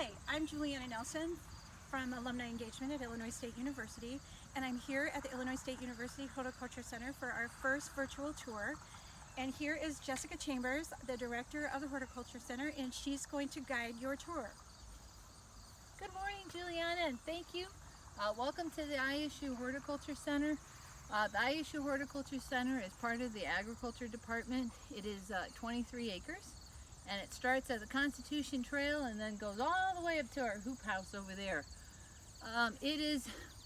Hi, I'm Juliana Nelson from Alumni Engagement at Illinois State University, and I'm here at the Illinois State University Horticulture Center for our first virtual tour. And here is Jessica Chambers, the director of the Horticulture Center, and she's going to guide your tour. Good morning, Juliana, and thank you. Welcome to the ISU Horticulture Center. The ISU Horticulture Center is part of the Agriculture Department. It is 23 acres, and it starts at the Constitution Trail and then goes all the way up to our hoop house over there.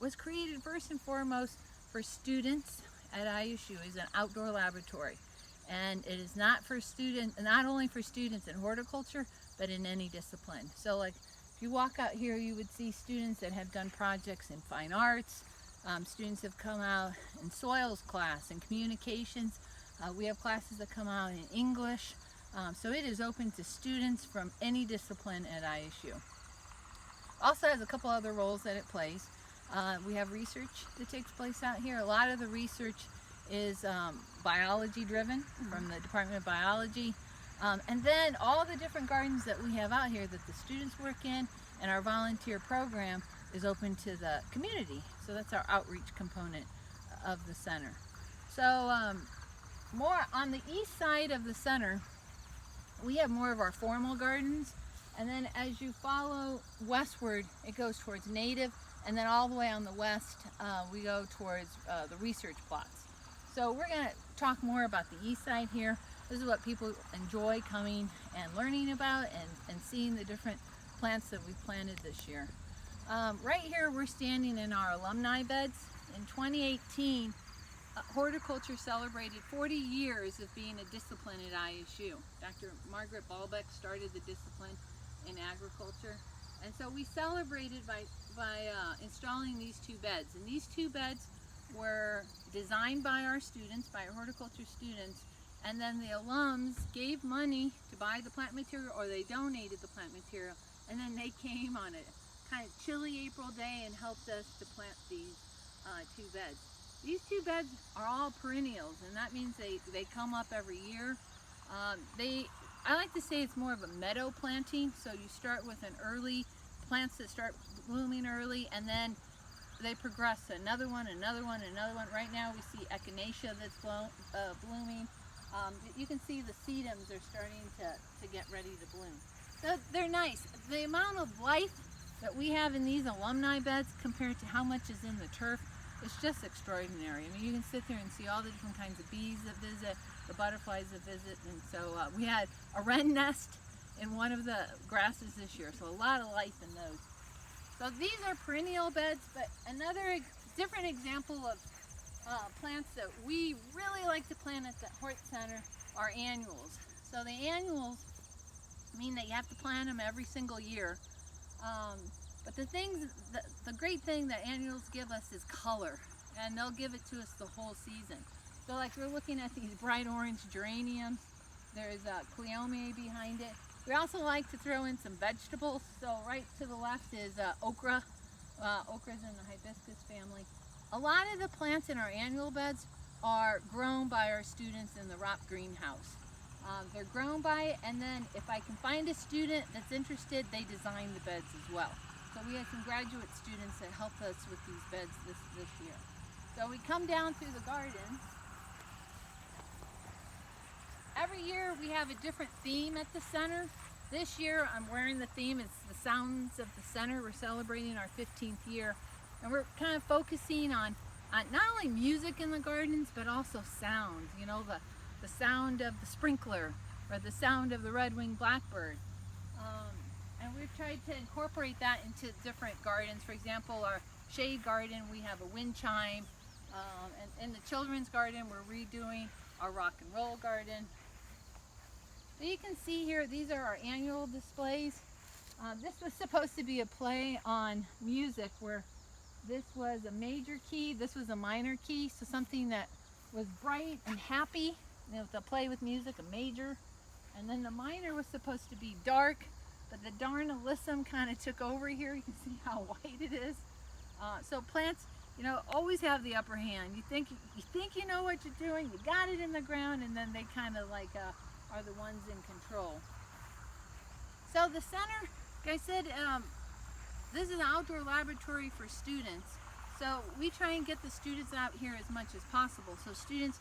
Was created first and foremost for students at ISU. It's an outdoor laboratory, and it is not only for students in horticulture, but in any discipline. So like if you walk out here, you would see students that have done projects in fine arts. Students have come out in soils class and communications. We have classes that come out in English. So it is open to students from any discipline at ISU. Also has a couple other roles that it plays. We have research that takes place out here. A lot of the research is biology driven from the Department of Biology. And then all the different gardens that we have out here that the students work in, and our volunteer program is open to the community. So that's our outreach component of the center. So more on the east side of the center, we have more of our formal gardens. And then as you follow westward, it goes towards native, and then all the way on the west, we go towards the research plots. So we're going to talk more about the east side here. This is what people enjoy coming and learning about and seeing the different plants that we've planted this year. Right here, we're standing in our Alumni Beds. In 2018, horticulture celebrated 40 years of being a discipline at ISU. Dr. Margaret Balbeck started the discipline in agriculture, and so we celebrated by installing these two beds. And these two beds were designed by our students, by our horticulture students, and then the alums gave money to buy the plant material, or they donated the plant material, and then they came on a kind of chilly April day and helped us to plant these two beds. These two beds are all perennials, and that means they come up every year. I like to say it's more of a meadow planting, so you start with an early plants that start blooming early, and then they progress to another one, another one, another one. Right now we see echinacea that's blooming. You can see the sedums are starting to get ready to bloom. So they're nice. The amount of life that we have in these alumni beds compared to how much is in the turf, it's just extraordinary. I mean, you can sit there and see all the different kinds of bees that visit, the butterflies that visit, and so we had a wren nest in one of the grasses this year, so a lot of life in those. So these are perennial beds, but another different example of plants that we really like to plant at the Hort Center are annuals. So the annuals mean that you have to plant them every single year. But the great thing that annuals give us is color, and they'll give it to us the whole season. So like we're looking at these bright orange geraniums. There's cleome behind it. We also like to throw in some vegetables. So right to the left is okra. Okra's in the hibiscus family. A lot of the plants in our annual beds are grown by our students in the rock greenhouse. They're grown by it, and then if I can find a student that's interested, they design the beds as well. So we had some graduate students that helped us with these beds this year. So we come down through the garden. Every year we have a different theme at the center. This year I'm wearing the theme, it's the sounds of the center. We're celebrating our 15th year, and we're kind of focusing on not only music in the gardens, but also sound. You know, the sound of the sprinkler or the sound of the red-winged blackbird. And we've tried to incorporate that into different gardens. For example, our shade garden, we have a wind chime. And in the children's garden, we're redoing our rock and roll garden. So you can see here, these are our annual displays. This was supposed to be a play on music, where this was a major key, this was a minor key, so something that was bright and happy, you know, to play with music, a major. And then the minor was supposed to be dark, but the darnalism kind of took over here. You can see how white it is. So plants, you know, always have the upper hand. You think you know what you're doing, you got it in the ground, and then they kind of like are the ones in control. So the center Like I said, this is an outdoor laboratory for students. So we try and get the students out here as much as possible. So students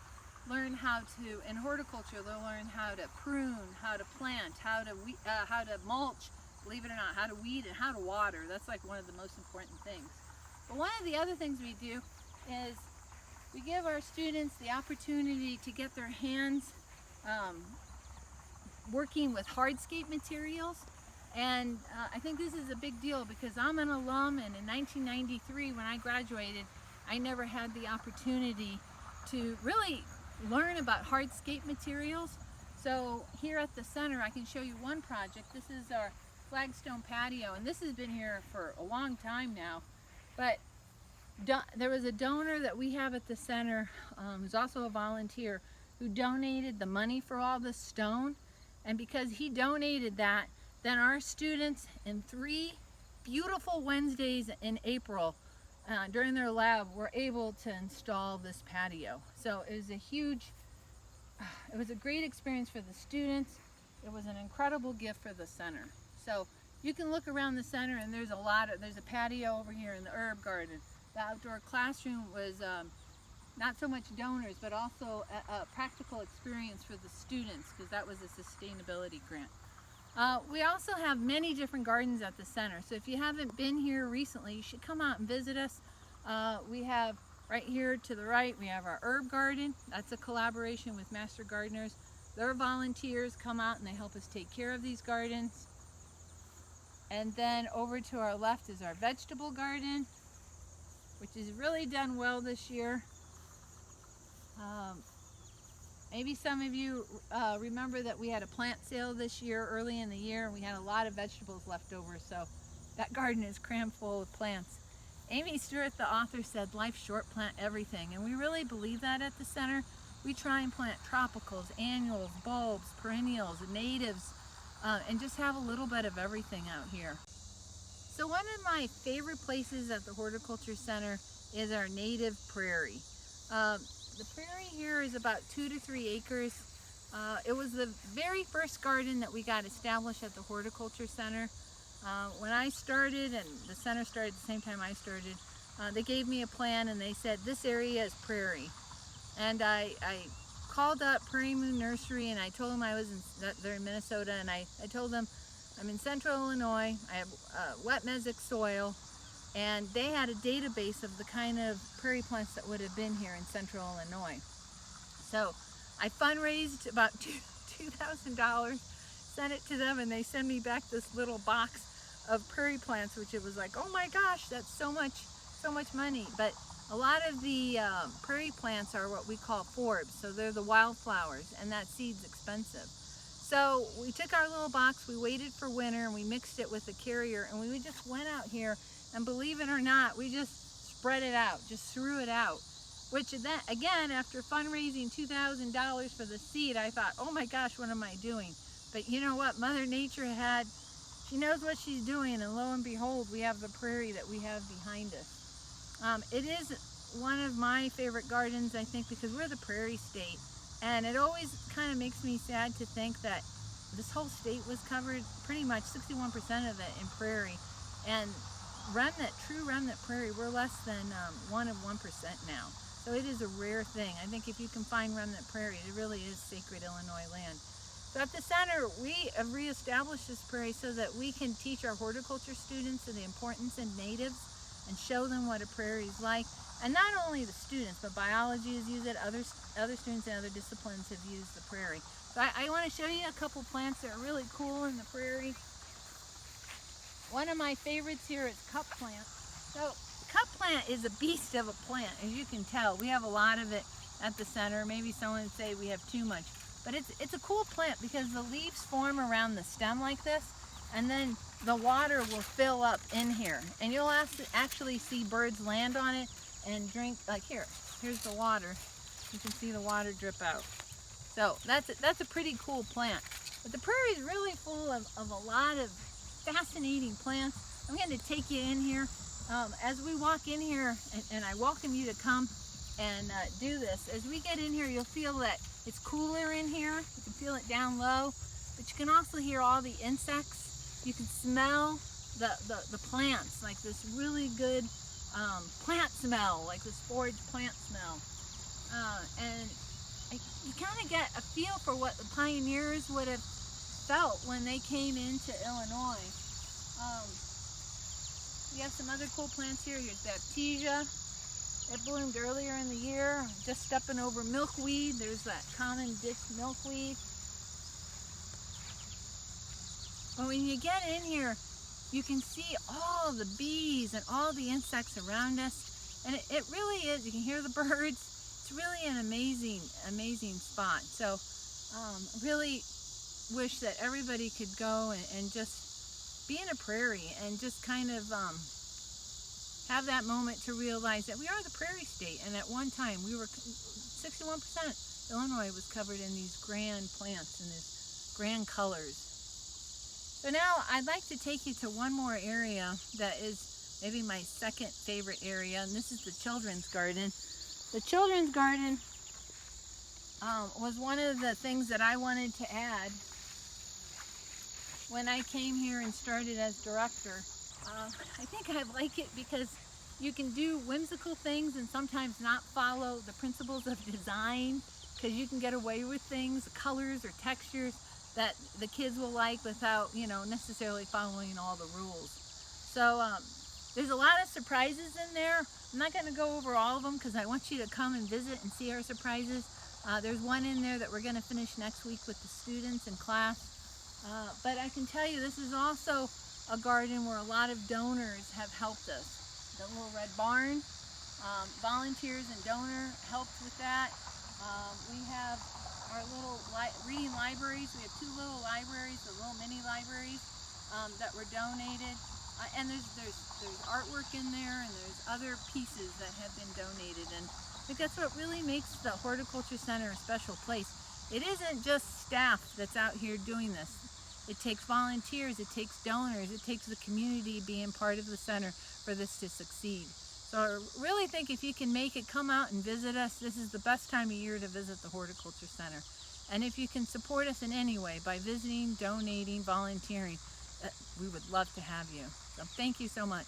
learn how to, in horticulture, they'll learn how to prune, how to plant, how to mulch, believe it or not, how to weed and how to water. That's like one of the most important things. But one of the other things we do is we give our students the opportunity to get their hands working with hardscape materials. And I think this is a big deal because I'm an alum, and in 1993 when I graduated, I never had the opportunity to really learn about hardscape materials. So here at the center I can show you one project. This is our Flagstone Patio, and this has been here for a long time now. But there was a donor that we have at the center who's also a volunteer who donated the money for all this stone, and because he donated that, then our students in 3 beautiful Wednesdays in April during their lab were able to install this patio. So it was a great experience for the students. It was an incredible gift for the center. So you can look around the center, and there's a patio over here in the herb garden. The outdoor classroom was not so much donors, but also a practical experience for the students, because that was a sustainability grant. We also have many different gardens at the center, so if you haven't been here recently, you should come out and visit us. We have right here to the right, we have our herb garden. That's a collaboration with master gardeners. Their volunteers come out and they help us take care of these gardens. And then over to our left is our vegetable garden, which has really done well this year. Maybe some of you remember that we had a plant sale this year, early in the year, and we had a lot of vegetables left over, so that garden is crammed full with plants. Amy Stewart, the author, said, "Life's short, plant everything," and we really believe that at the center. We try and plant tropicals, annuals, bulbs, perennials, natives, and just have a little bit of everything out here. So one of my favorite places at the Horticulture Center is our native prairie. The prairie here is about 2 to 3 acres. It was the very first garden that we got established at the Horticulture Center. When I started, and the center started at the same time I started, they gave me a plan and they said, this area is prairie. And I called up Prairie Moon Nursery, and I told them they're in Minnesota, and I told them I'm in central Illinois, I have wet mesic soil, and they had a database of the kind of prairie plants that would have been here in central Illinois. So I fundraised about $2,000, sent it to them, and they sent me back this little box of prairie plants, which it was like, oh my gosh, that's so much money. But a lot of the prairie plants are what we call forbs, so they're the wildflowers, and that seed's expensive. So we took our little box, we waited for winter, and we mixed it with a carrier, and we just went out here, and believe it or not, we just spread it out, just threw it out. Which then, again, after fundraising $2,000 for the seed, I thought, oh my gosh, what am I doing? But you know what? Mother Nature she knows what she's doing, and lo and behold, we have the prairie that we have behind us. It is one of my favorite gardens, I think, because we're the prairie state. And it always kind of makes me sad to think that this whole state was covered, pretty much 61% of it, in prairie. And true remnant prairie, we're less than 1% now. So it is a rare thing. I think if you can find remnant prairie, it really is sacred Illinois land. So at the center, we have reestablished this prairie so that we can teach our horticulture students the importance of natives and show them what a prairie is like. And not only the students, but biology has used it, other students in other disciplines have used the prairie. So I want to show you a couple plants that are really cool in the prairie. One of my favorites here is cup plant. So cup plant is a beast of a plant, as you can tell. We have a lot of it at the center. Maybe someone would say we have too much. But it's a cool plant because the leaves form around the stem like this, and then the water will fill up in here. And you'll actually see birds land on it and drink, like here's the water. You can see the water drip out. So that's a pretty cool plant. But the prairie is really full of a lot of fascinating plants. I'm going to take you in here. As we walk in here, and I welcome you to come and do this, as we get in here, you'll feel that it's cooler in here. You can feel it down low, but you can also hear all the insects you can smell the plants, like this really good plant smell, like this forage plant smell. And you kind of get a feel for what the pioneers would have felt when they came into Illinois. We have some other cool plants here. Here's Baptisia. It bloomed earlier in the year. Just stepping over milkweed. There's that common ditch milkweed. But when you get in here, you can see all the bees and all the insects around us. And it really is, you can hear the birds. It's really an amazing spot. So really wish that everybody could go and just be in a prairie and just kind of have that moment to realize that we are the prairie state, and at one time we were 61% Illinois was covered in these grand plants and these grand colors. So now I'd like to take you to one more area that is maybe my second favorite area, and this is the children's garden. The children's garden was one of the things that I wanted to add when I came here and started as director. I think I like it because you can do whimsical things and sometimes not follow the principles of design, because you can get away with things, colors or textures that the kids will like without, necessarily following all the rules. So there's a lot of surprises in there. I'm not going to go over all of them because I want you to come and visit and see our surprises. There's one in there that we're going to finish next week with the students in class. But I can tell you this is also a garden where a lot of donors have helped us. The little red barn, volunteers and donor helped with that. We have our little reading libraries. We have 2 little libraries, the little mini libraries that were donated. And there's artwork in there, and there's other pieces that have been donated. And I think that's what really makes the Horticulture Center a special place. It isn't just staff that's out here doing this. It takes volunteers, it takes donors, it takes the community being part of the center for this to succeed. So I really think if you can make it, come out and visit us. This is the best time of year to visit the Horticulture Center. And if you can support us in any way by visiting, donating, volunteering, we would love to have you. So thank you so much.